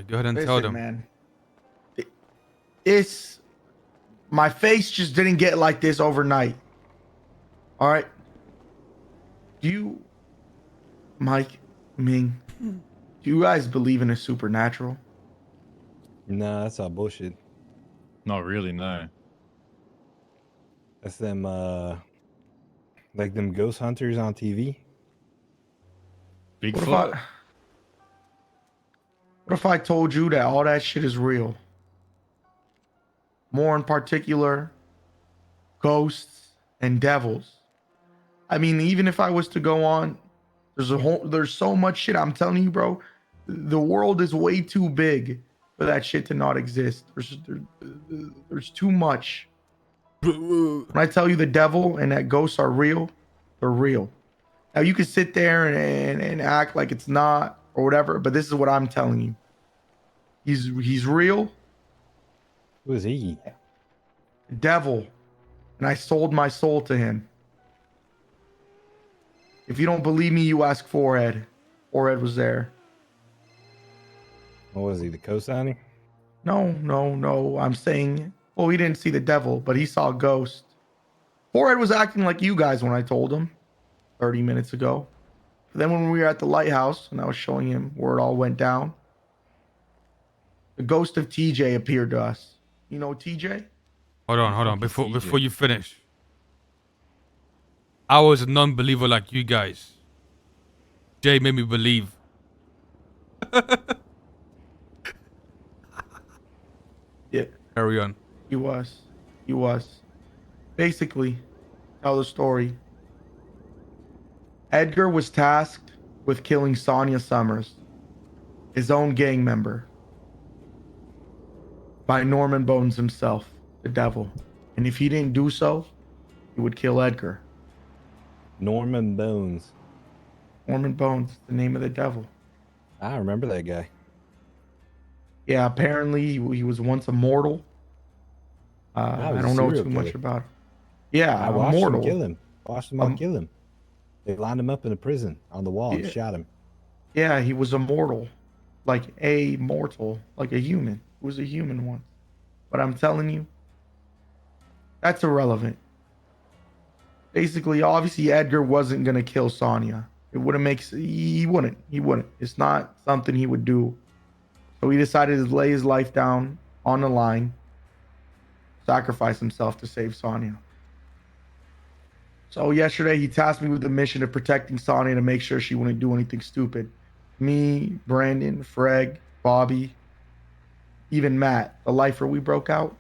Go ahead and tell Listen, them. man. It's my face just didn't get like this overnight. All right. You, Mike, Ming, do you guys believe in a supernatural? Nah, that's all bullshit. Not really, no. That's them, like them ghost hunters on TV. Bigfoot? What if I told you that all that shit is real? More in particular, ghosts and devils. I mean, even if I was to go on, there's so much shit. I'm telling you, bro, the world is way too big for that shit to not exist. There's too much. When I tell you the devil and that ghosts are real, they're real. Now you can sit there and act like it's not or whatever, but this is what I'm telling you. He's real. Who is he? The devil. And I sold my soul to him. If you don't believe me, you ask Forehead. Forehead was there. What was he, the co-signer? No. I'm saying, well, he didn't see the devil, but he saw a ghost. Forehead was acting like you guys when I told him 30 minutes ago. But then when we were at the lighthouse and I was showing him where it all went down, the ghost of TJ appeared to us. You know TJ? Hold on. Before you finish. I was a non-believer like you guys. Jay made me believe. Yeah. Carry on. He was. Basically, tell the story. Edgar was tasked with killing Sonia Summers, his own gang member, by Norman Bones himself, the devil. And if he didn't do so, he would kill Edgar. Norman Bones. Norman Bones, the name of the devil. I remember that guy. Yeah, apparently he was once immortal. I don't know too much about him. Yeah, I watched immortal. him kill him. Watched him all kill him. They lined him up in a prison on the wall and shot him. Yeah, he was immortal. Like a mortal, like a human. He was a human once. But I'm telling you, that's irrelevant. Basically, obviously, Edgar wasn't going to kill Sonya. It wouldn't make... He wouldn't. It's not something he would do. So he decided to lay his life down on the line, sacrifice himself to save Sonya. So yesterday, he tasked me with the mission of protecting Sonya to make sure she wouldn't do anything stupid. Me, Brandon, Freg, Bobby, even Matt, the lifer we broke out.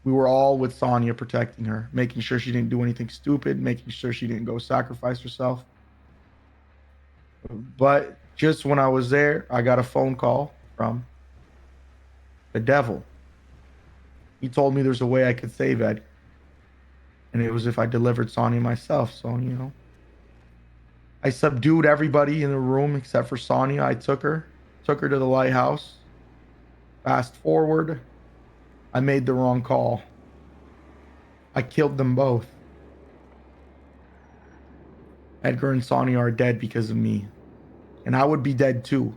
We were all with Sonya protecting her, making sure she didn't do anything stupid, making sure she didn't go sacrifice herself. But just when I was there, I got a phone call from the devil. He told me there's a way I could save Ed. And it was if I delivered Sonya myself. So, I subdued everybody in the room except for Sonya. I took her to the lighthouse. Fast forward, I made the wrong call. I killed them both. Edgar and Sonya are dead because of me. And I would be dead too.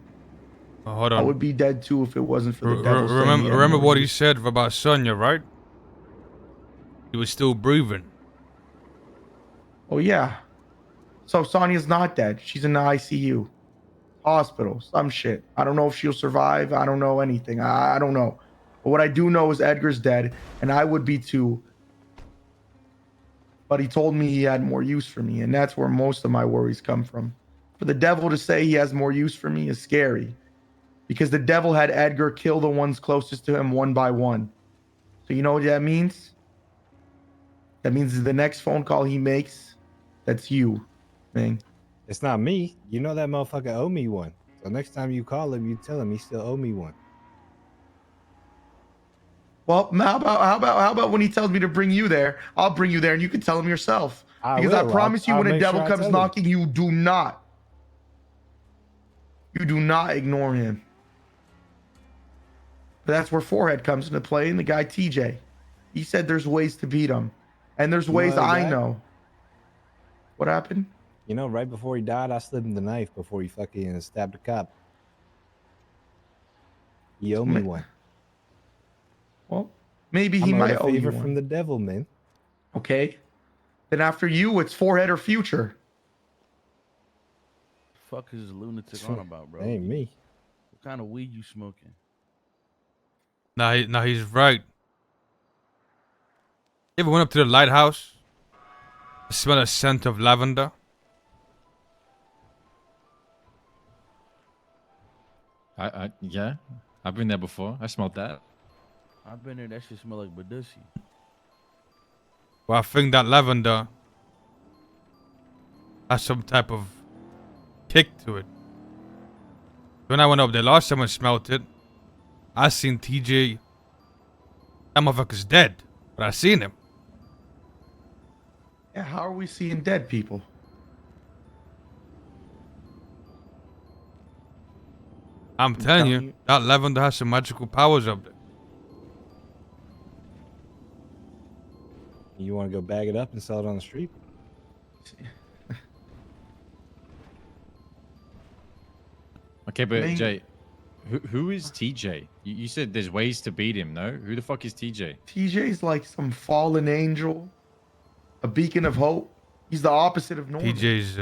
Hold on. I would be dead too if it wasn't for the devil. Remember what he said about Sonya, right? He was still breathing. Oh, yeah. So Sonya's not dead. She's in the ICU. Hospital. Some shit. I don't know if she'll survive. I don't know anything. I don't know. But what I do know is Edgar's dead, and I would be too. But he told me he had more use for me, and that's where most of my worries come from. For the devil to say he has more use for me is scary. Because the devil had Edgar kill the ones closest to him one by one. So you know what that means? That means the next phone call he makes, that's you, Ming. It's not me. You know that motherfucker owe me one. So next time you call him, you tell him he still owe me one. Well, how about when he tells me to bring you there, I'll bring you there and you can tell him yourself. Because I promise you when a devil comes knocking, you do not ignore him. But that's where Forehead comes into play, and the guy TJ. He said there's ways to beat him. And there's ways I know. What happened? You know, right before he died, I slipped him the knife before he fucking stabbed a cop. You owe me one. Well, maybe he I'm owed might a owe you favor one. from the devil, man. Okay. Then after you, it's forehead or future. Fuck is this lunatic on about, bro? That ain't me. What kind of weed you smoking? Now he's right. You ever went up to the lighthouse? Smell a scent of lavender? Yeah, I've been there before. I smelled that. I've been there. That shit smell like Badussi. Well, I think that lavender has some type of kick to it. When I went up there last time I smelled it, I seen TJ. That motherfucker's dead, but I seen him. Yeah, how are we seeing dead people? I'm telling you, that lavender has some magical powers up there. You want to go bag it up and sell it on the street? Okay, but Maybe. Jay, who is TJ? You said there's ways to beat him, no? Who the fuck is TJ? TJ's like some fallen angel, a beacon of hope. He's the opposite of normal. TJ's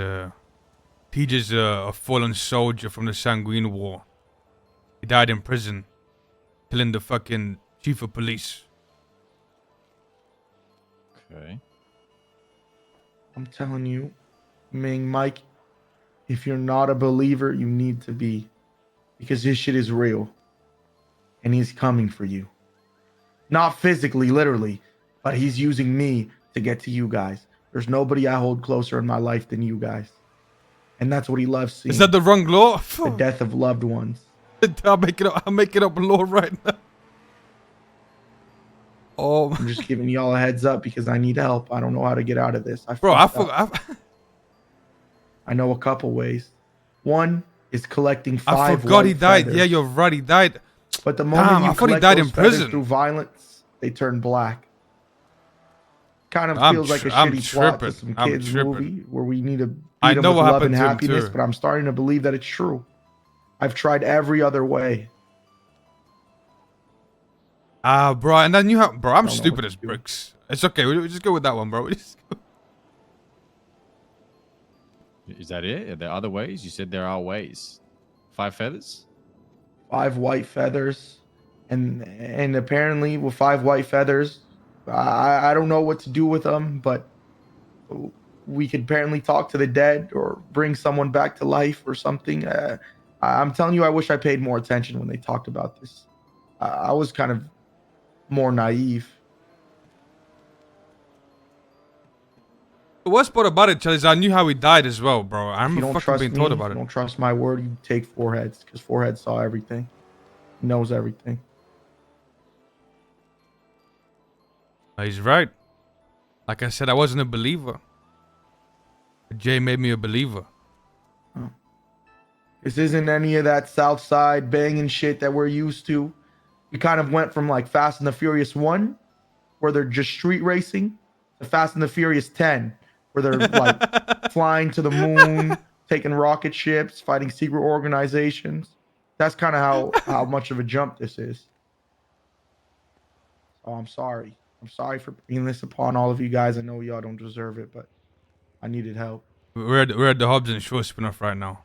a fallen soldier from the Sanguine War. He died in prison, killing the fucking chief of police. Okay. I'm telling you, Ming, Mike, if you're not a believer, you need to be. Because this shit is real. And he's coming for you. Not physically, literally, but he's using me to get to you guys. There's nobody I hold closer in my life than you guys. And that's what he loves seeing. Is that the wrong law? The death of loved ones. I'm making up a law right now. Oh, I'm just giving y'all a heads up because I need help. I don't know how to get out of this. bro, I fucked up. forgot. I know a couple ways. One is collecting I five. forgot he white died. feathers. Yeah, you're right. He died. But the moment Damn, you I thought he collect died those in feathers prison. through violence, they turn black. Kind of I'm feels like a I'm shitty plot to tripping. some I'm kids tripping. movie where we need to beat I them know with what love and happened to him happiness, too. but I'm starting to believe that it's true. I've tried every other way. Bro, and then you have, bro, I'm don't know stupid what as to do. bricks. It's okay. We just go with that one, bro. Is that it? Are there other ways? You said there are ways. 5 feathers? 5 white feathers, and apparently with 5 white feathers, I don't know what to do with them, but we could apparently talk to the dead or bring someone back to life or something. I'm telling you, I wish I paid more attention when they talked about this. I was kind of more naive. The worst part about it, Charlie, is I knew how he died as well, bro. I If you remember don't fucking trust being me, told if about you it. don't trust my word, you take Foreheads because Forehead saw everything. He knows everything. He's right. Like I said, I wasn't a believer. But Jay made me a believer. This isn't any of that South Side banging shit that we're used to. We kind of went from like Fast and the Furious 1, where they're just street racing, to Fast and the Furious 10, where they're like flying to the moon, taking rocket ships, fighting secret organizations. That's kind of how much of a jump this is. So I'm sorry. I'm sorry for bringing this upon all of you guys. I know y'all don't deserve it, but I needed help. We're at the Hobbs and Shaw spin-off right now.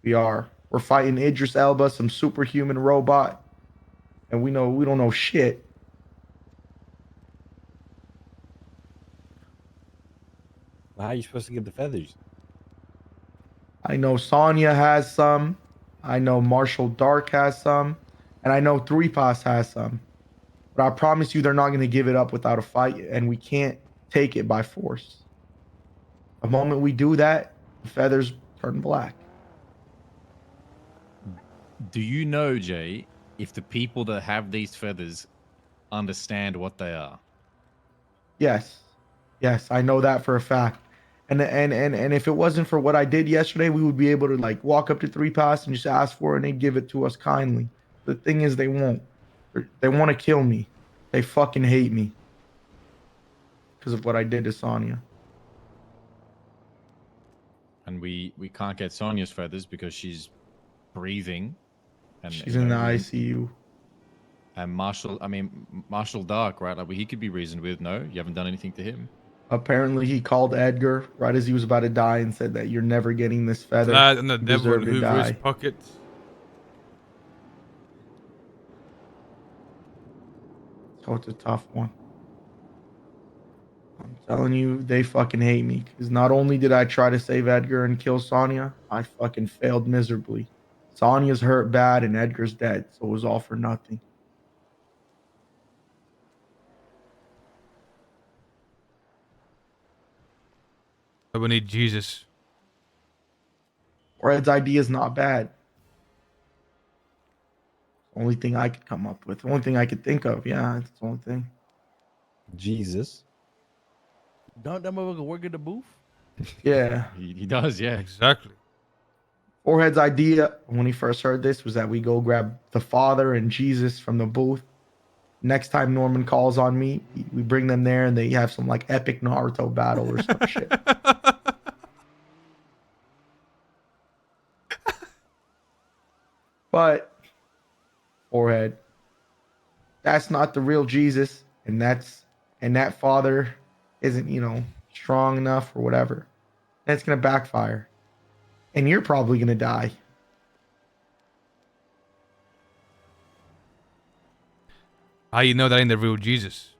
We are. We're fighting Idris Elba, some superhuman robot, and we don't know shit. Well, how are you supposed to get the feathers? I know Sonya has some. I know Marshall Dark has some. And I know 3PAS has some. But I promise you they're not going to give it up without a fight, and we can't take it by force. The moment we do that, the feathers turn black. Do you know, Jay, if the people that have these feathers understand what they are? Yes. Yes, I know that for a fact. And if it wasn't for what I did yesterday, we would be able to like walk up to 3PAS and just ask for it and they'd give it to us kindly. The thing is they won't. They want to kill me. They fucking hate me because of what I did to Sonya. And we can't get Sonya's feathers because she's breathing. And She's you in the know, ICU. and Marshall Dark, right? Like he could be reasoned with. No, you haven't done anything to him. Apparently, he called Edgar right as he was about to die and said that you're never getting this feather. That and the You devil in deserve to Hoover's die. pockets. So it's a tough one. I'm telling you, they fucking hate me. Because not only did I try to save Edgar and kill Sonya, I fucking failed miserably. Sonya's hurt bad and Edgar's dead. So it was all for nothing. But we need Jesus. Red's idea is not bad. Only thing I could come up with. Only thing I could think of. Yeah, it's the only thing. Jesus. Don't that motherfucker work at the booth? Yeah. He does, yeah. Exactly. Forehead's idea when he first heard this was that we go grab the Father and Jesus from the booth. Next time Norman calls on me, we bring them there and they have some like epic Naruto battle or some shit. But Forehead, that's not the real Jesus, and that Father isn't, strong enough or whatever. That's gonna backfire. And you're probably gonna die. How you know that ain't the real Jesus?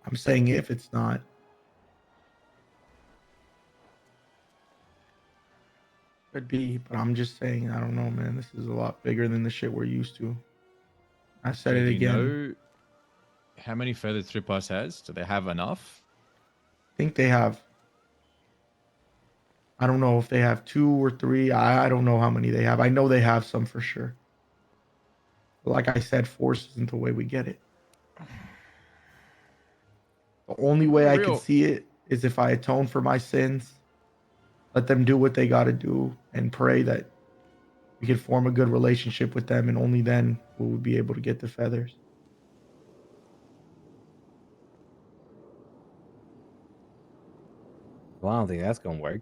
I'm saying if it's not. Could be, but I'm just saying, I don't know, man. This is a lot bigger than the shit we're used to. I said it Do again. you know how many feathers Three Plus has? Do they have enough? I think they have. I don't know if they have 2 or 3. I don't know how many they have. I know they have some for sure. But like I said, force isn't the way we get it. The only way I can see it is if I atone for my sins, let them do what they got to do, and pray that we can form a good relationship with them, and only then will we be able to get the feathers. Well, I don't think that's gonna work.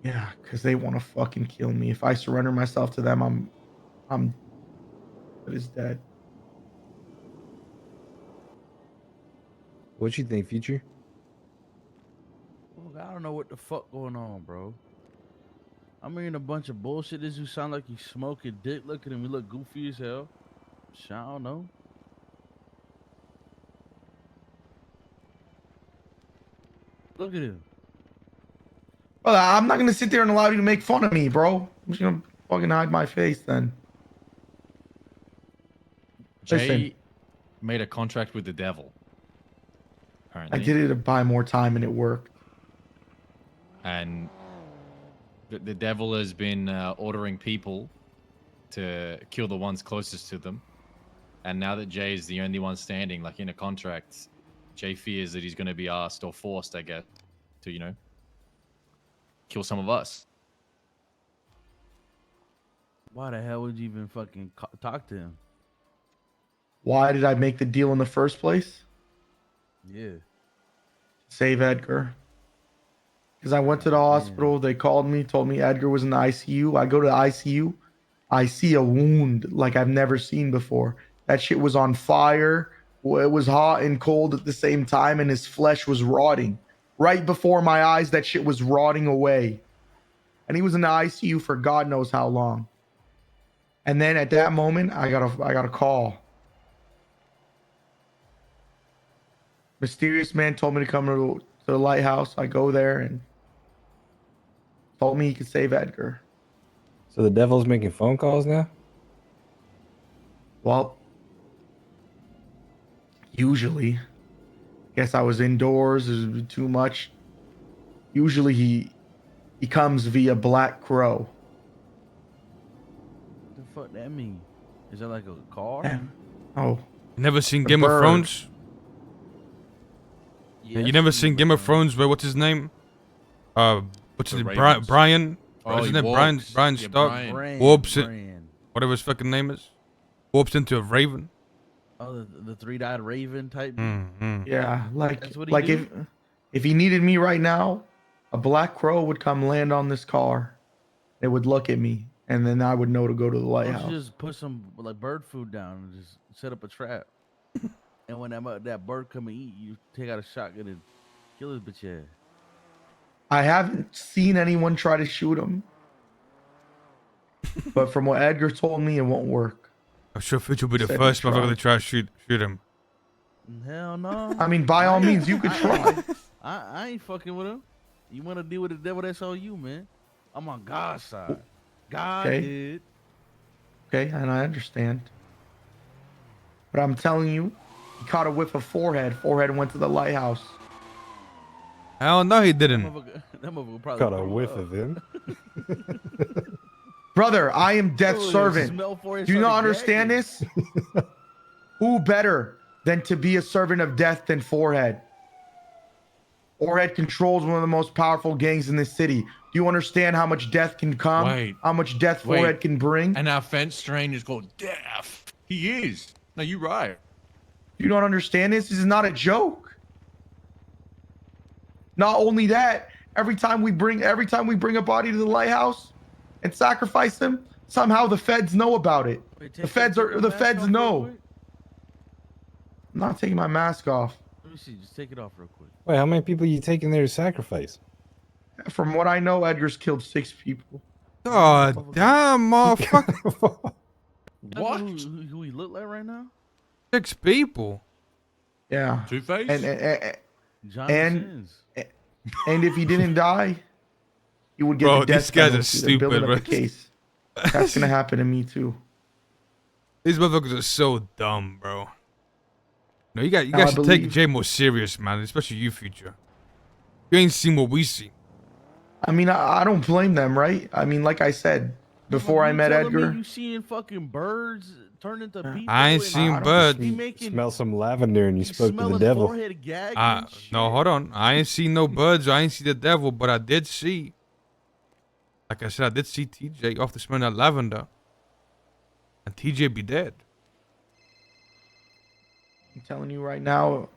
Yeah, because they want to fucking kill me. If I surrender myself to them, I'm is dead. What you think, Future? Look, I don't know what the fuck going on, bro. I'm hearing a bunch of bullshit. This you sound like you smoking dick. Look at him. He look goofy as hell. Shit, I don't know. Look at him. Well, I'm not gonna sit there and allow you to make fun of me, bro. I'm just gonna fucking hide my face then. Jay Listen. made a contract with the devil. Apparently. I did it to buy more time and it worked. And the devil has been ordering people to kill the ones closest to them. And now that Jay is the only one standing, like in a contract, Jay fears that he's going to be asked or forced, I guess, to, kill some of us. Why the hell would you even fucking talk to him? Why did I make the deal in the first place? Yeah. Save Edgar. Because I went to the hospital. They called me, told me Edgar was in the ICU. I go to the ICU. I see a wound like I've never seen before. That shit was on fire. It was hot and cold at the same time, and his flesh was rotting. Right before my eyes, that shit was rotting away. And he was in the ICU for God knows how long. And then at that moment, I got a call. Mysterious man told me to come to the lighthouse. I go there and told me he could save Edgar. So the devil's making phone calls now? Well, usually, guess I was indoors. It was too much. Usually he comes via Black Crow. What the fuck that mean? Is that like a car? Yeah. Oh, You never seen The Game of bird. Thrones? Yeah, You I've never seen seen it, Game of but, Thrones? What's his name? What's The his name? Ravens. Brian? Oh, Isn't he it Brian? walks. Brian Yeah, Stark? Brian. Bran, Warps it. Bran. Whatever his fucking name is. Warps into a raven. Oh, the three-eyed raven type. yeah. That's what he Like do? if he needed me right now, a Black Crow would come land on this car. It would look at me and then I would know to go to the Why don't lighthouse. you just put some like bird food down and just set up a trap? And when that bird come and eat, you take out a shotgun and kill his bitch ass. I haven't seen anyone try to shoot him, but from what Edgar told me, it won't work. I'm sure Fitch will be the Said first he motherfucker to tried. try to shoot him. Hell no. I mean, by all means, you could try. I ain't fucking with him. You want to deal with the devil? That's on you, man. I'm on God's side. God Okay. did. Okay, and I understand. But I'm telling you, he caught a whiff of Forehead. Forehead went to the lighthouse. Hell no, he That didn't. motherfucker probably Caught a blew whiff up. of him. Brother, I am death's Oh, yeah, servant. smell Forehead Do you not started understand gagging. this? Who better than to be a servant of death than Forehead? Forehead controls one of the most powerful gangs in this city. Do you understand how much death can come? Wait. How much death Wait. Forehead can bring? And our fence strain is called Death. He is. No, you're right. You don't understand this? This is not a joke. Not only that, every time we bring a body to the lighthouse and sacrifice him, somehow the feds know about it. Wait, The feds take your mask feds off real know. quick. I'm not taking my mask off. Let me see. Just take it off real quick. Wait, how many people you taking there to sacrifice? From what I know, Edgar's killed 6 people. God damn, motherfucker. What? Who he look like right now? 6 people. Yeah. Two-Face? John And- Sins. And if he didn't die, he would get Bro, the death these guys are penalty. They're building stupid, up the bro. case. That's gonna happen to me too. These motherfuckers are so dumb, bro. No, you Now, I guys should take believe- Jay more serious, man. Especially you, Future. You ain't seen what we see. I mean, I don't blame them, right? I mean, like I said before, I You met telling Edgar. Me you seeing fucking birds turn into people? I ain't and seen don't birds. He making Smell some lavender and you spoke to the smelling devil. Forehead gagging and shit. No, hold on. I ain't seen no birds. I ain't see the devil, but I did see. Like I said, I did see TJ off the smell of lavender. And TJ be dead. I'm telling you right now,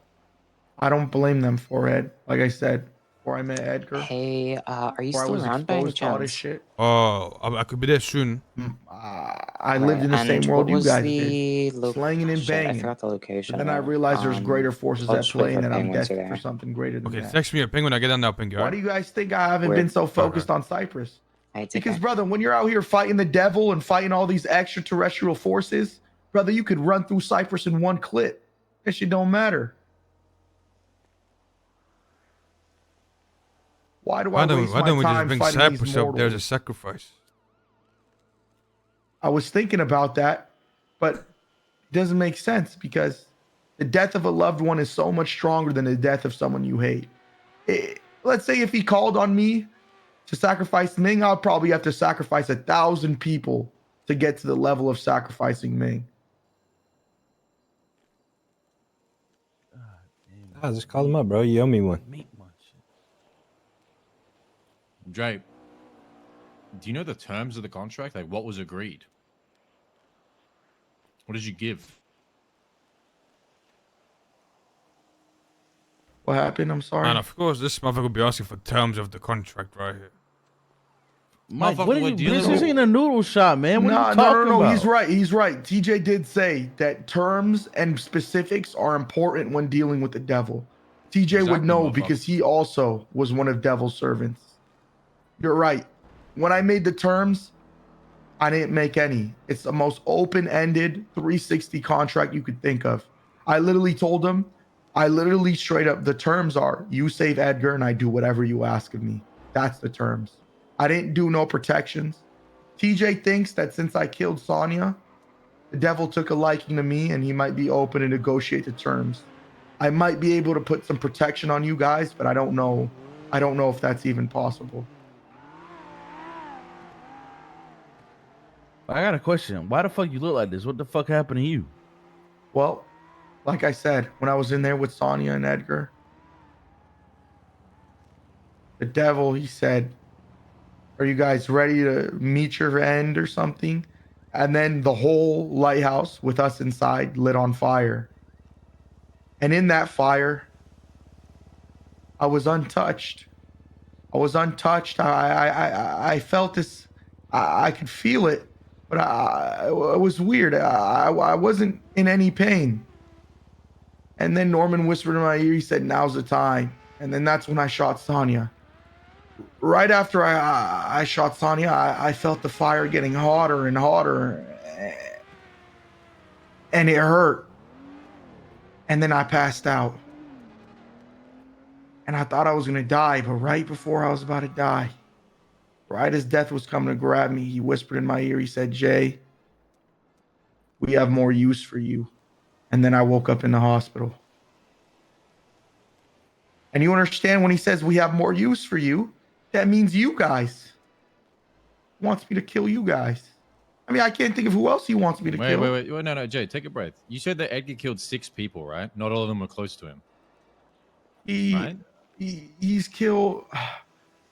I don't blame them for it. Like I said, before I met Edgar, Hey, are you before I still was around by any exposed to all this chance? shit, Oh, I could be there soon. I lived in the and same world what you was guys the did, slanging and shit, I banging. forgot the location. But then I of it. realized there's greater forces I'll at just wait play, and for that I'm penguins are destined for there. something greater than Okay, that. text me a ping when I get down there, ping you. Why Alright? do you guys think I haven't Where- been so focused on Cyprus? I take Because, care. brother, when you're out here fighting the devil and fighting all these extraterrestrial forces, brother, you could run through Cyprus in one clip. That shit don't matter. Why do I waste Why my don't we just time bring fighting Cypress these up there as a mortals? sacrifice? I was thinking about that, but it doesn't make sense because the death of a loved one is so much stronger than the death of someone you hate. Let's say if he called on me to sacrifice Ming, I'll probably have to sacrifice 1,000 people to get to the level of sacrificing Ming. Ah, just call him up, bro. You owe me one. Meat munch. Dre, do you know the terms of the contract? Like, what was agreed? What did you give? What happened? I'm sorry. And of course, this motherfucker will be asking for terms of the contract right here. Mike, Motherfucker, what are we're you? dealing This with- ain't a noodle shop, man. What are you talking no. about? He's right. He's right. TJ did say that terms and specifics are important when dealing with the devil. TJ would Exactly, know motherfucker. because he also was one of Devil's servants. You're right. When I made the terms, I didn't make any. It's the most open-ended 360 contract you could think of. I literally told him, straight up, the terms are you save Edgar and I do whatever you ask of me. That's the terms. I didn't do no protections. TJ thinks that since I killed Sonya, the devil took a liking to me and he might be open to negotiate the terms. I might be able to put some protection on you guys, but I don't know. I don't know if that's even possible. I got a question. Why the fuck you look like this? What the fuck happened to you? Well, like I said, when I was in there with Sonya and Edgar, the devil, he said, "Are you guys ready to meet your end or something?" And then the whole lighthouse with us inside lit on fire. And in that fire, I was untouched. I felt this I could feel it, but it was weird. I wasn't in any pain. And then Norman whispered in my ear. He said, "Now's the time." And then that's when I shot Sonya. Right after I shot Sonya, I felt the fire getting hotter and hotter, and it hurt. And then I passed out. And I thought I was going to die, but right before I was about to die, right as death was coming to grab me, he whispered in my ear. He said, "Jay, we have more use for you." And then I woke up in the hospital. And you understand when he says we have more use for you, that means you guys. He wants me to kill you guys. I mean, I can't think of who else he wants me to kill. Wait. No, Jay, take a breath. You said that Edgar killed 6 people, right? Not all of them were close to him. Right? He's killed.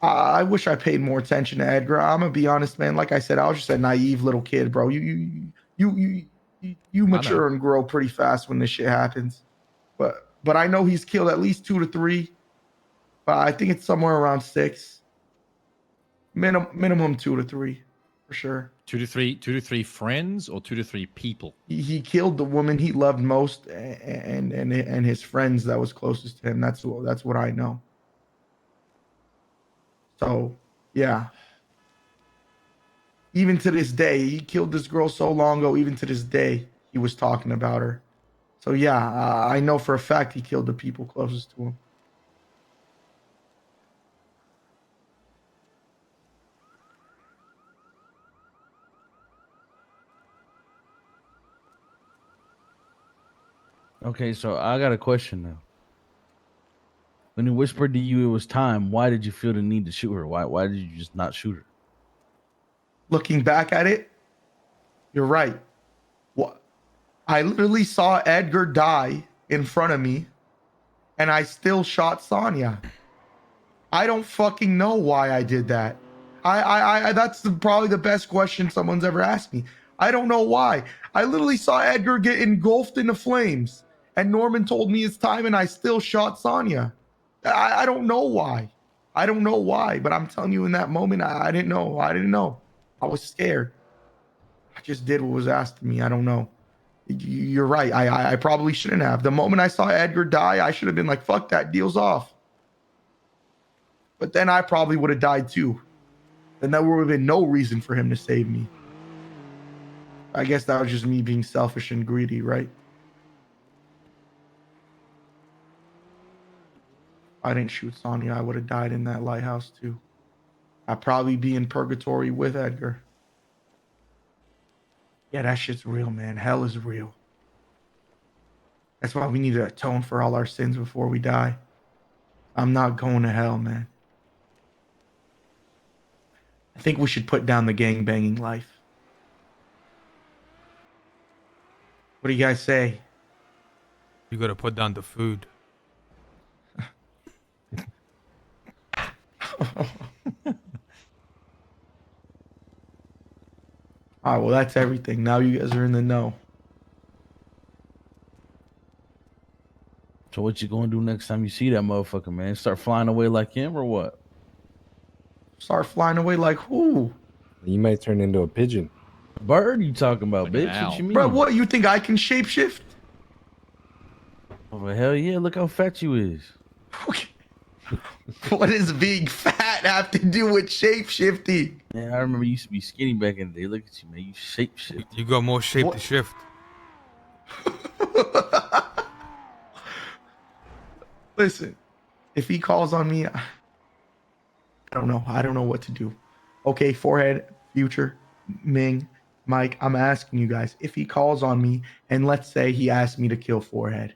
I wish I paid more attention to Edgar. I'm gonna be honest, man. Like I said, I was just a naive little kid, bro. You mature and grow pretty fast when this shit happens. But I know he's killed at least 2 to 3. But I think it's somewhere around 6. Minimum 2 to 3, for sure. 2 to 3 friends or 2 to 3 people? He killed the woman he loved most and his friends that was closest to him. That's what I know. So, yeah. Even to this day, he killed this girl so long ago. Even to this day, he was talking about her. So, yeah, I know for a fact he killed the people closest to him. Okay, so I got a question now. When he whispered to you it was time, why did you feel the need to shoot her? Why did you just not shoot her? Looking back at it, you're right. What? I literally saw Edgar die in front of me, and I still shot Sonya. I don't fucking know why I did that. I that's probably the best question someone's ever asked me. I don't know why. I literally saw Edgar get engulfed in the flames, and Norman told me it's time, and I still shot Sonya. I don't know why. I don't know why, but I'm telling you, in that moment, I didn't know. I didn't know. I was scared. I just did what was asked of me. I don't know. You're right. I probably shouldn't have. The moment I saw Edgar die, I should have been like, fuck that, deal's off. But then I probably would have died too. Then there would have been no reason for him to save me. I guess that was just me being selfish and greedy, right? I didn't shoot Sonya, I would have died in that lighthouse too. I'd probably be in purgatory with Edgar. Yeah, that shit's real, man. Hell is real. That's why we need to atone for all our sins before we die. I'm not going to hell, man. I think we should put down the gangbanging life. What do you guys say? You gotta put down the food. All right, well, that's everything. Now you guys are in the know. So what you gonna do next time you see that motherfucker, man? Start flying away like him or what? Start flying away like who? You might turn into a pigeon. Bird you talking about, Like an bitch? owl. What you mean? Bro, what, you think I can shapeshift? Oh, well, hell yeah, look how fat you is. What does being fat have to do with shapeshifting? Man, I remember you used to be skinny back in the day. Look at you, man. You shape shift. You got more shape What? to shift. Listen, if he calls on me, I don't know. I don't know what to do. Okay, Forehead, Future, Ming, Mike, I'm asking you guys, if he calls on me and let's say he asks me to kill Forehead,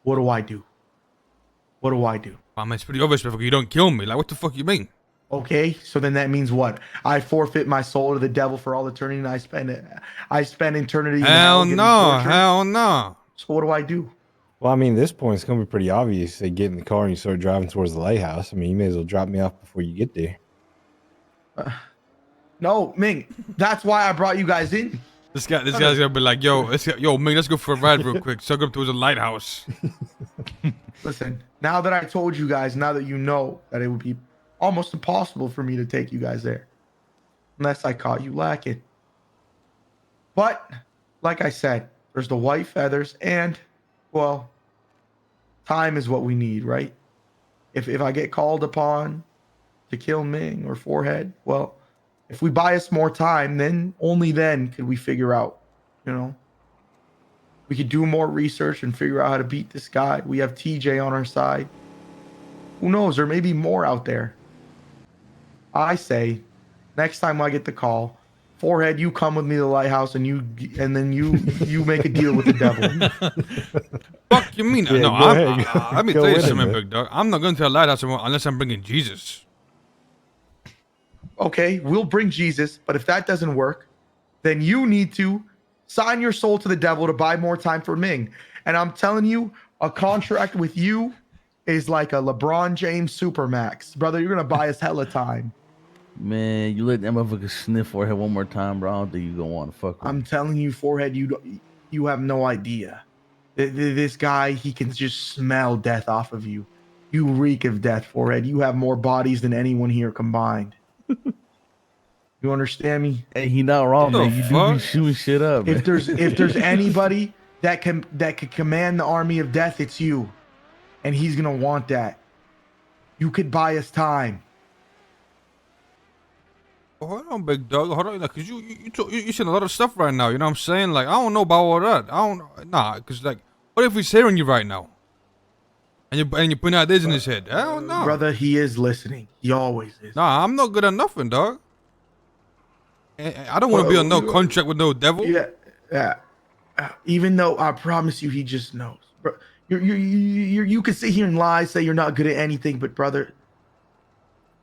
what do I do? What do I do? I mean, it's pretty obvious, motherfucker. You don't kill me. Like, what the fuck you mean? Okay, so then that means what? I forfeit my soul to the devil for all eternity, and I spend eternity. Hell in no. torture? Hell no. So what do I do? Well, I mean, this point it's gonna be pretty obvious. They get in the car and you start driving towards the lighthouse. I mean, you may as well drop me off before you get there. No, Ming, that's why I brought you guys in. This guy's gonna be like, yo, man, let's go for a ride real quick. So I go up towards a lighthouse. Listen, now that I told you guys, now that you know that it would be almost impossible for me to take you guys there. unless I caught you lacking. But like I said, there's the white feathers, and well, time is what we need, right? If I get called upon to kill Ming or Forehead, well, if we buy us more time, then only then could we figure out, you know, we could do more research and figure out how to beat this guy. We have TJ on our side. Who knows? There may be more out there. I say, next time I get the call, Forehead, you come with me to the lighthouse, and then you make a deal with the devil. Fuck you mean? Yeah, No, go ahead. let me Go tell you with it, something, man. big dog. I'm not going to a lighthouse unless I'm bringing Jesus. Okay, we'll bring Jesus, but if that doesn't work, then you need to sign your soul to the devil to buy more time for Ming. And I'm telling you, a contract with you is like a LeBron James Supermax. Brother, you're going to buy us hella time. Man, you let that motherfucker sniff forehead one more time, bro. I don't think you gonna want to fuck with I'm him. telling you, Forehead, you have no idea. This guy, he can just smell death off of you. You reek of death, Forehead. You have more bodies than anyone here combined. You understand me? Hey, he not wrong, What man. the You do be fuck? shooting shit up, man. If there's anybody that could command the army of death, it's you. And he's gonna want that. You could buy us time. Hold on, big dog. Hold on, because you saying a lot of stuff right now. You know what I'm saying? Like, I don't know about all that. Because like, what if he's hearing you right now? And you're putting ideas in his head. Hell no. Brother, he is listening. He always is. Nah, I'm not good at nothing, dog. I don't want to be on no contract with no devil. Yeah. Even though I promise you, he just knows. Bro, you can sit here and lie, say you're not good at anything, but brother,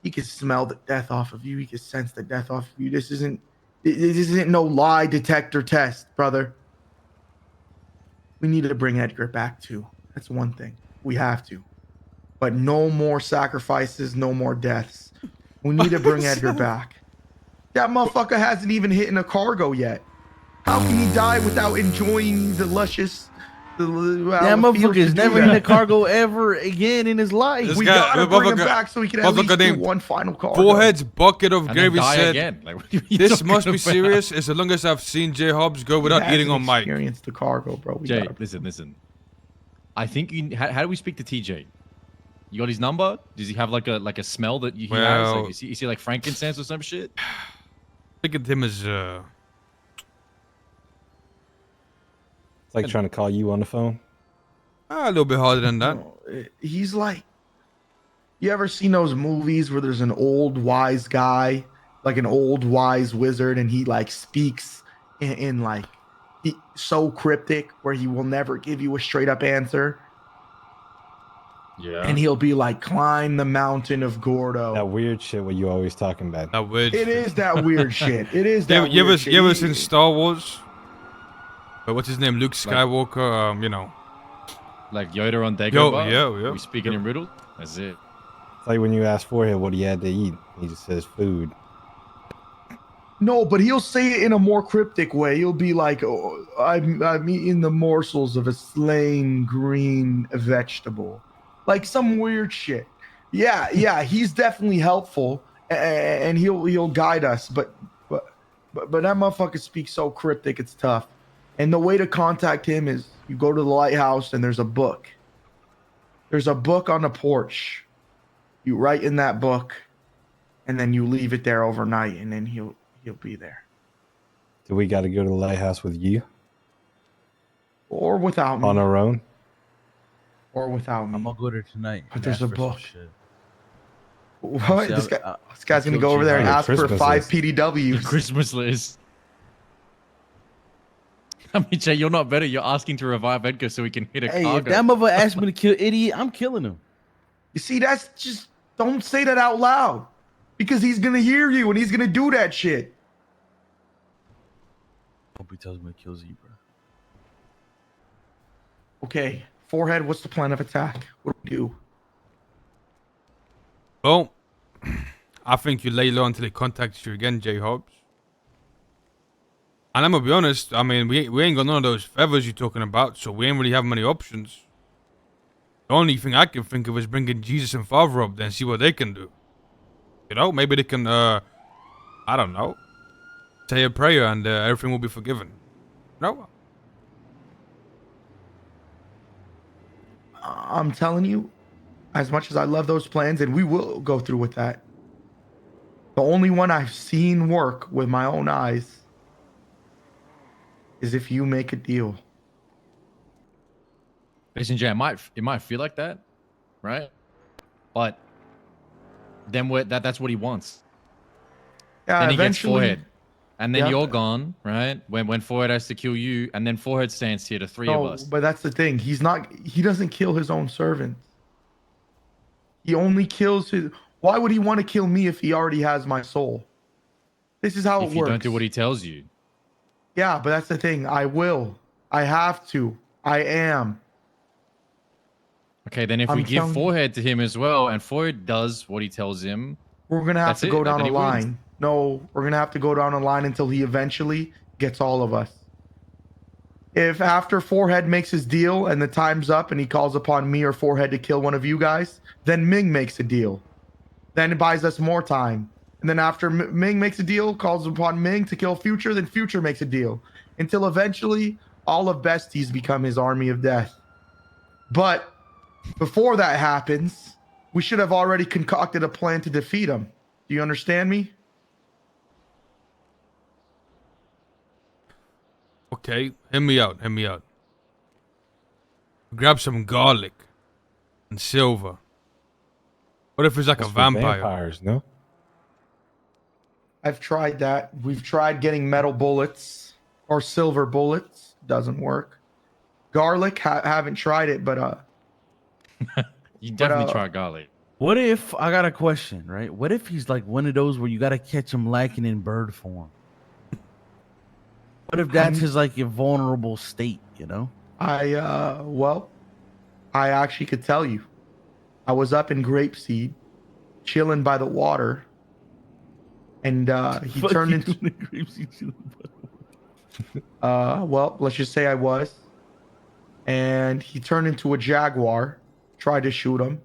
he can smell the death off of you. He can sense the death off of you. This isn't no lie detector test, brother. We need to bring Edgar back too. That's one thing. We have to. But no more sacrifices, no more deaths. We need to bring Edgar back. That motherfucker hasn't even hit in a cargo yet. How can he die without enjoying the luscious? That motherfucker is never in a cargo ever again in his life. This We guy- gotta bring him motherfucker- back so he can at motherfucker least do named one final cargo. Forehead's bucket of And then gravy die said, again. Like, what are you "This talking must be about? serious. As long as I've seen J Hobbs go He without eating hasn't on mic." experienced the cargo, bro. We Jay, gotta- listen. I think you. How do we speak to TJ? You got his number? Does he have like a smell that he has? Well- Like, is he like frankincense or some shit? Look at him as It's like trying to call you on the phone. a little bit harder than that. No, he's like, you ever seen those movies where there's an old wise guy, like an old wise wizard, and he like speaks in like so cryptic where he will never give you a straight up answer, Yeah. and he'll be like, climb the mountain of Gordo. That weird shit what you always talking about. That weird. It is that weird shit. It is that You weird shit. ever seen Star Wars? What's his name? Luke Skywalker. You know. Like Yoda on Dagobah? Yeah. We speaking in riddle? That's it. It's like when you ask Forehead what he had to eat. He just says food. No, but he'll say it in a more cryptic way. He'll be like, oh, I'm eating the morsels of a slain green vegetable. Like some weird shit. Yeah, he's definitely helpful and he'll guide us, but that motherfucker speaks so cryptic, it's tough. And the way to contact him is you go to the lighthouse and there's a book. There's a book on the porch. You write in that book and then you leave it there overnight and then he'll be there. Do we got to go to the lighthouse with you Or without me. on our own? Or without me. I'm gonna go there tonight. But and there's ask a for some book. shit. What? See, This I guy's gonna killed go over there and you. ask for Christmas 5 list. PDWs. Christmas list. I mean, Jay, you're not better. You're asking to revive Edgar so he can hit a Hey, cargo. if that motherfucker asked me to kill idiot, I'm killing him. You see, that's just don't say that out loud. Because he's gonna hear you and he's gonna do that shit. Hope he tells me to kill Zebra. Okay, Forehead, what's the plan of attack? What do we do? Well, I think you lay low until he contacts you again, J Hobbs. And I'm gonna be honest. I mean, we ain't got none of those feathers you're talking about, so we ain't really have many options. The only thing I can think of is bringing Jesus and Father up there and see what they can do. You know, maybe they can. I don't know. say a prayer and everything will be forgiven. No? I'm telling you, as much as I love those plans, and we will go through with that, the only one I've seen work with my own eyes is if you make a deal. Listen, Jay, it might feel like that, right? But then that's what he wants. Yeah, Then he gets eventually. Forehead. And then Yeah. you're gone, right? When Forehead has to kill you, and then Forehead stands here to three of No, us. but that's the thing. He doesn't kill his own servants. He only kills his. Why would he want to kill me if he already has my soul? This is how If it you works. don't do what he tells you. Yeah, but that's the thing. I will. I have to. I am. Okay, then if I'm we give telling you. Forehead to him as well, and Forehead does what he tells him, We're going to have That's to it, go like, down then a he wins. line. No, we're going to have to go down a line until he eventually gets all of us. If after Forehead makes his deal and the time's up and he calls upon me or Forehead to kill one of you guys, then Ming makes a deal. Then it buys us more time. And then after Ming makes a deal, calls upon Ming to kill Future, then Future makes a deal. Until eventually all of Besties become his army of death. But before that happens, we should have already concocted a plan to defeat him. Do you understand me? Okay, hear me out, hear me out. Grab some garlic and silver. What if he's like That's a for vampire? vampires, no? I've tried that. We've tried getting metal bullets or silver bullets. Doesn't work. Garlic, haven't tried it, but you definitely try garlic. What if I got a question, right? What if he's like one of those where you got to catch him lacking in bird form? What if that's his like invulnerable state, you know? well, I actually could tell you. I was up in Grapeseed, chilling by the water, and he Fuck turned you into. doing the Grapeseed. Well, let's just say I was, and he turned into a jaguar. Tried to shoot him.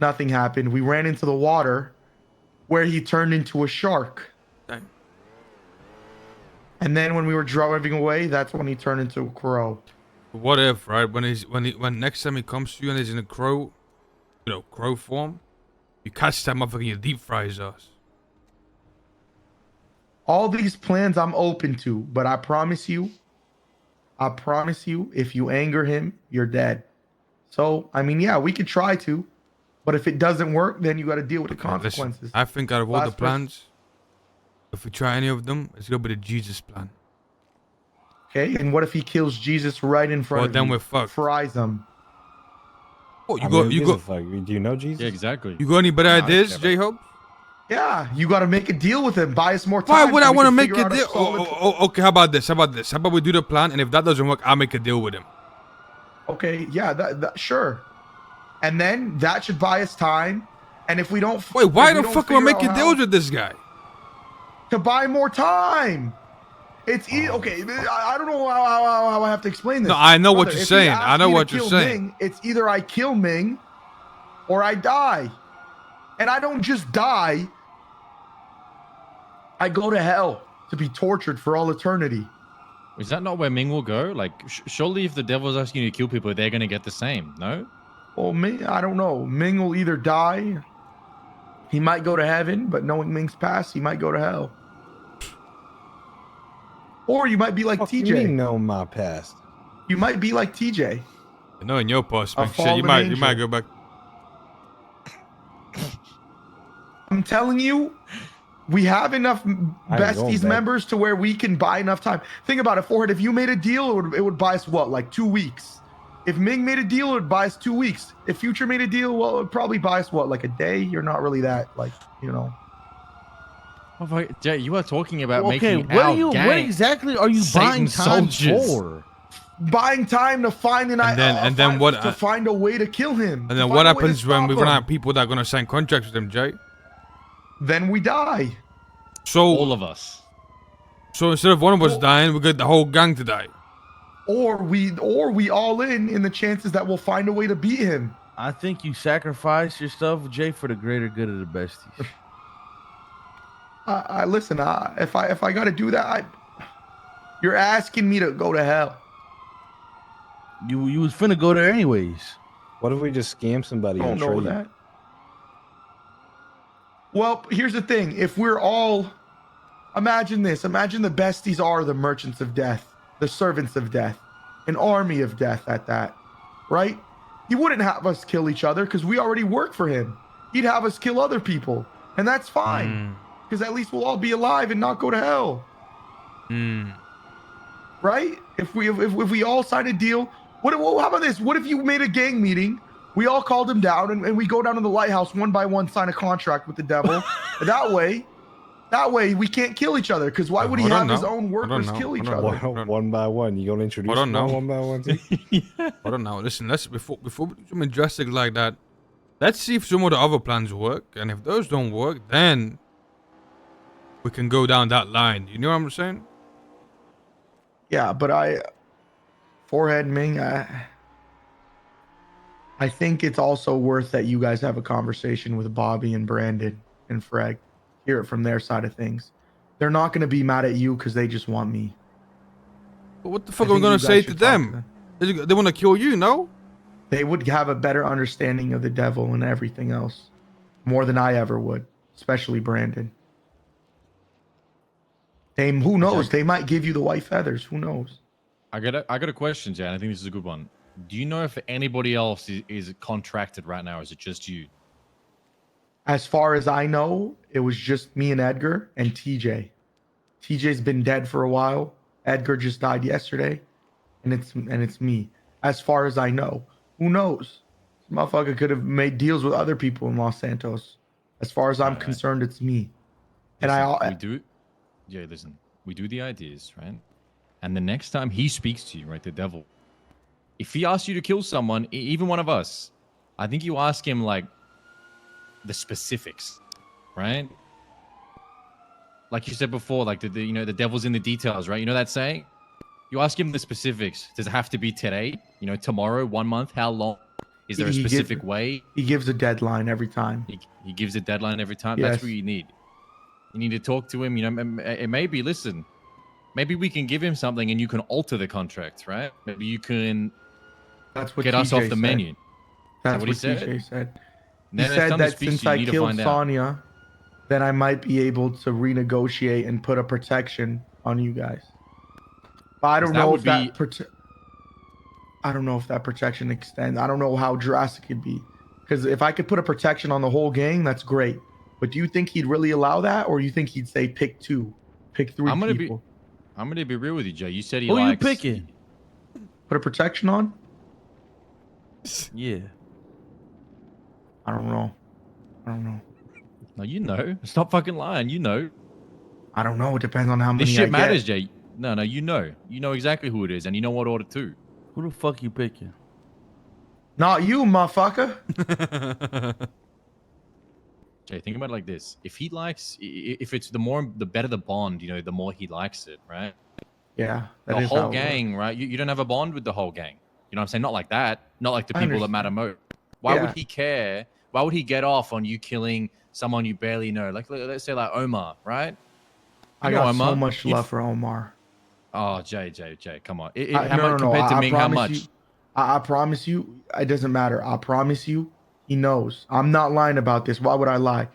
Nothing happened. We ran into the water, where he turned into a shark. Dang. And then when we were driving away, that's when he turned into a crow. What if, right, when next time he comes to you and he's in a crow, crow form, you catch that motherfucker and you deep fry his ass. All these plans I'm open to, but I promise you, if you anger him, you're dead. So, I mean, yeah, we could try to, but if it doesn't work, then you got to deal with the consequences. Listen, I think out of all the Last person. plans, if we try any of them, it's gonna be the Jesus plan. Okay, and what if he kills Jesus right in front Well, of then you? we're fucked. Fries him. Oh, I mean, who gives a fuck? Do you know Jesus? Yeah, exactly. you got any better No, I ideas, never. J-Hope? Yeah, you got to make a deal with him. Buy us more time. Why would so I we want to can make figure a out deal? solid Okay, how about this? How about we do the plan, and if that doesn't work, I'll make a deal with him. Okay, yeah, that sure. And then that should buy us time. And if we don't, Wait, why if we the don't fuck am I figure out making how deals with this guy? to buy more time? It's okay. I don't know how I have to explain this. No, I know what Brother, you're if he saying. asks I know me to what you're kill saying. Ming, it's either I kill Ming or I die. And I don't just die. I go to hell to be tortured for all eternity. Is that not where Ming will go? Like, surely if the devil's asking you to kill people, they're going to get the same, no? Well, Ming, I don't know. Ming will either die. He might go to heaven, but knowing Ming's past, he might go to hell. Or you might be like Fuck TJ. you mean know my past? You might be like TJ. No, in your prospect, shit, fallen you might angel. go back. I'm telling you, we have enough going Besties back. members to where we can buy enough time. Think about it, Forehead. If you made a deal, it would buy us what, like 2 weeks? If Ming made a deal, it would buy us 2 weeks. If Future made a deal, well, it would probably buy us what, like a day? You're not really that, like, you know. Oh, Jay, you are talking about Okay, making what our are you? gang What exactly are you buying Satan's time soldiers. for? Buying time to find to find a way to kill him. And then what happens when we run out of people that are gonna sign contracts with him, Jay? Then we die. So all of us. So instead of one of us dying, we get the whole gang to die. Or we all in the chances that we'll find a way to beat him. I think you sacrifice yourself, Jay, for the greater good of the Besties. I listen. If I got to do that, you're asking me to go to hell. You was finna go there anyways. What if we just scam somebody Don't and know trade? that. Well, here's the thing. If we're all, imagine this. Imagine the besties are the merchants of death, the servants of death, an army of death at that, right? He wouldn't have us kill each other because we already work for him. He'd have us kill other people, and that's fine because at least we'll all be alive and not go to hell, right? If we all sign a deal, how about this? What if you made a gang meeting? We all called him down, and we go down to the lighthouse one by one, sign a contract with the devil. that way we can't kill each other. Because why would he Hold on have his now. own Hold on workers now. kill each Hold on. other? One by one. You gonna introduce Hold on them all now. one by one too? Hold on now. Listen, before we do something drastic like that, let's see if some of the other plans work. And if those don't work, then we can go down that line. You know what I'm saying? Yeah, but Forehead Ming, I think it's also worth that you guys have a conversation with Bobby and Brandon and Freg. Hear it from their side of things. They're not going to be mad at you because they just want me. But what the fuck I are we think gonna you guys say to should talk them? They want to kill you, no? They would have a better understanding of the devil and everything else, more than I ever would, especially Brandon. Who knows? They might give you the white feathers. Who knows? I got a question, Jan. I think this is a good one. Do you know if anybody else is contracted right now, or is it just you? As far as I know, it was just me and Edgar and TJ. TJ's been dead for a while. Edgar just died yesterday, and it's me. As far as I know, who knows? This motherfucker could have made deals with other people in Los Santos. As far as I'm Right. concerned, it's me. And Listen, we do. Yeah, listen. We do the ideas, right? And the next time he speaks to you, right, the devil, if he asks you to kill someone, even one of us, I think you ask him like the specifics, right? Like you said before, like the devil's in the details, right? You know that saying? You ask him the specifics. Does it have to be today? Tomorrow, 1 month? How long? Is there a specific way? He gives a deadline every time. He gives a deadline every time. Yes. That's what you need. You need to talk to him. It may be, listen, maybe we can give him something and you can alter the contract, right? Maybe you can That's what get us TJ off the said. menu. That's what what he said? TJ said. He Next said time he that speaks since to you, I you need to killed find out. Sonya, then I might be able to renegotiate and put a protection on you guys. But I don't That know would if that be- I don't know if that protection extends. I don't know how drastic it'd be. Because if I could put a protection on the whole gang, that's great. But do you think he'd really allow that, or you think he'd say pick 2, pick 3 I'm gonna people? I'm gonna be real with you, Jay. You said he Who likes. you picking? Put a protection on? Yeah. I don't know. No, you know. Stop fucking lying. You know. I don't know. It depends on how many This shit I matters, get. Jay. No, you know. You know exactly who it is, and you know what order too. Who the fuck you picking? Not you, motherfucker. Jay, think about it like this: if he likes, if it's the better the bond, the more he likes it, right? Yeah, that The is how whole it gang, works. right? You don't have a bond with the whole gang. You know what I'm saying? Not like that. Not like the I people that matter understand. most. Why Yeah. would he care? Why would he get off on you killing someone you barely know? Like, let's say like Omar, right? I You know got so Omar. much love for Omar. Oh, Jay, come on. No, How much compared to I me? How promise much? you. I promise you. It doesn't matter. I promise you. He knows. I'm not lying about this. Why would I lie?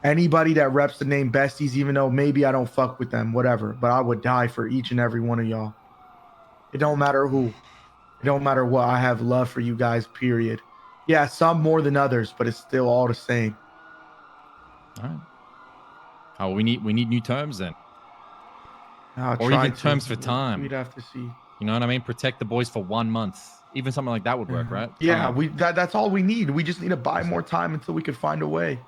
Anybody that reps the name Besties, even though maybe I don't fuck with them, whatever, but I would die for each and every one of y'all. It don't matter who. It don't matter what. I have love for you guys, period. Yeah, some more than others, but it's still all the same. All right. Oh, we need new terms then, I'll or try even to. terms for time. We'd have to see. You know what I mean? Protect the boys for 1 month. Even something like that would work, right? Yeah, Time. that's all we need. We just need to buy more time until we could find a way.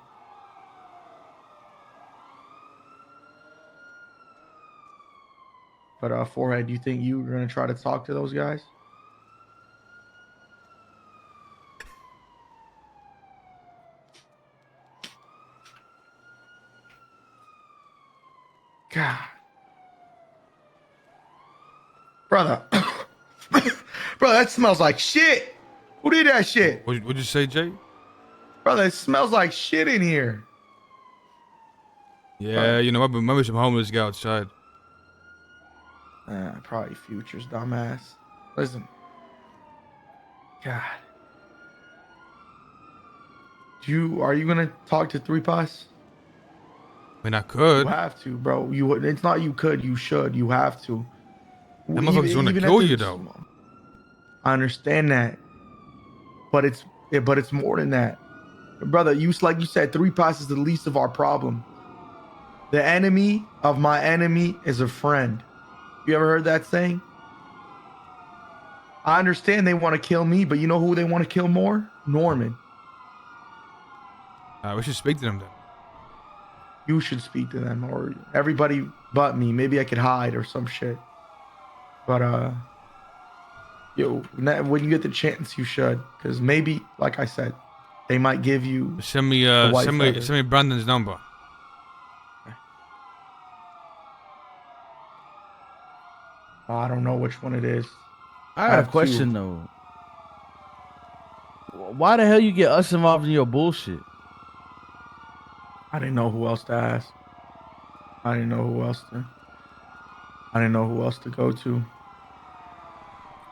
But Forehead, do you think you're gonna try to talk to those guys? God, brother, brother, that smells like shit. Who did that shit, What'd you say, Jay? brother? It smells like shit in here. Yeah, you know, maybe some homeless guy outside. Probably Future's dumbass. Listen. God. Are you gonna talk to 3Pas? I mean, I You could. have to, bro. It's not you could, you should. You have to. That motherfucker's gonna Even kill at you, the, though. I understand that, but it's more than that, brother. Like you said, 3Pas is the least of our problem. The enemy of my enemy is a friend. You ever heard that saying? I understand they want to kill me, but you know who they want to kill more? Norman. We should speak to them then. You should speak to them, or everybody but me. Maybe I could hide or some shit. But when you get the chance, you should, because maybe, like I said, they might give you Send me, the white feather. send me Brandon's number. I don't know which one it is. I got a have question two. though. Why the hell you get us involved in your bullshit? I didn't know who else to ask. I didn't know who else to go to.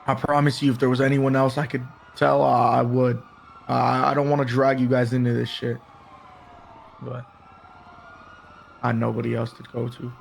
I promise you, if there was anyone else I could tell, I would. I don't want to drag you guys into this shit, but I had nobody else to go to.